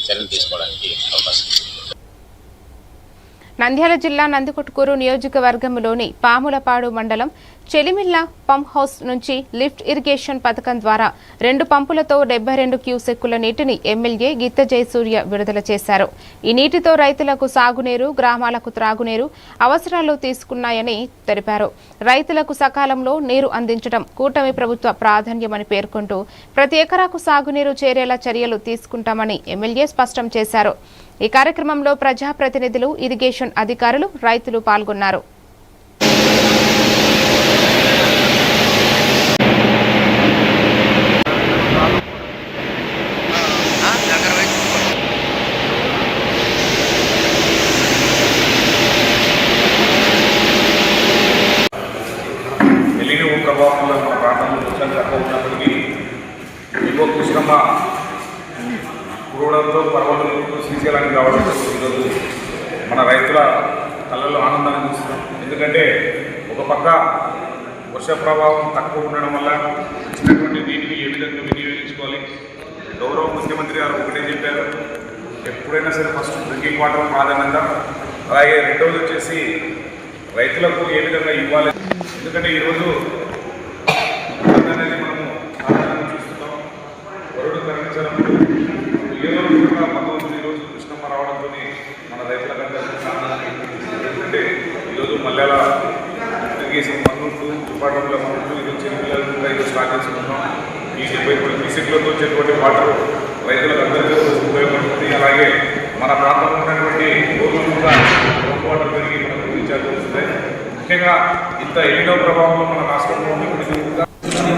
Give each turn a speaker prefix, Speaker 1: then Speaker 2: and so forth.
Speaker 1: చర్యలు తీసుకోవడానికి అవకాశం ఉంది.
Speaker 2: నంద్యాల జిల్లా నందికొట్కూరు నియోజకవర్గంలోని పాములపాడు మండలం చెలిమిల్ల పంప్ హౌస్ నుంచి లిఫ్ట్ ఇరిగేషన్ పథకం ద్వారా 2 పంపులతో 72 క్యూసెక్కుల నీటిని ఎమ్మెల్యే గిత్త జయసూర్య విడుదల చేశారు. ఈ నీటితో రైతులకు సాగునీరు, గ్రామాలకు త్రాగునీరు అవసరాలు తీసుకున్నాయని తెలిపారు. రైతులకు సకాలంలో నీరు అందించడం కూటమి ప్రభుత్వ ప్రాధాన్యమని పేర్కొంటూ ప్రతి ఎకరాకు సాగునీరు చేరేలా చర్యలు తీసుకుంటామని ఎమ్మెల్యే స్పష్టం చేశారు. ఈ కార్యక్రమంలో ప్రజాప్రతినిధులు, ఇరిగేషన్ అధికారులు, రైతులు పాల్గొన్నారు.
Speaker 3: ఎలినో ప్రభావం వల్ల మన ప్రాంతంలో వర్షాలు తక్కువ ఉన్నప్పటికీ ఎక్కువ కృష్ణమ్మ కూడడంతో పర్వతాలకు శ్రీశైలానికి రావడంతో ఈరోజు మన రైతుల కళ్ళల్లో ఆనందాన్ని చూస్తున్నాం. ఎందుకంటే ఒక పక్క వర్ష ప్రభావం తక్కువ ఉండడం వల్ల ఇచ్చినటువంటి నీటిని ఏ విధంగా వినియోగించుకోవాలి. గౌరవ ముఖ్యమంత్రి గారు ఒకటే చెప్పారు, ఎప్పుడైనా సరే ఫస్ట్ డ్రింకింగ్ వాటర్ ప్రాధాన్యత, అలాగే రెండవది వచ్చేసి రైతులకు ఏ విధంగా ఇవ్వాలి. ఎందుకంటే ఈరోజు అనేది మనము సాధారణంగా చూస్తున్నాం. వరుడు కరణించడం ఏదో కూడా భగవంతుడు ఈరోజు కృష్ణమ్మ రావడంతో మన రైతులకంతా ఎందుకంటే ఈరోజు మల్లెల ఇరిగేషన్ పన్నుంటూ దుపాటంలో పన్నుంటూ ఈరోజు చెరువులు రైతు స్టార్ట్ చేసుకుంటున్నాం. ఈ 73 క్యూసెక్లతో వచ్చేటువంటి వాటర్ రైతులకు అందరికీ ఉపయోగపడుతుంది. అలాగే మన ప్రాంతంలో ఉన్నటువంటి రోజులు కూడా వాటర్ పెరిగి మనకు రీఛార్జ్ అవుతుంది. ముఖ్యంగా ఇంత ఎన్నో ప్రభావంలో మన రాష్ట్రంలో ఉన్నటువంటి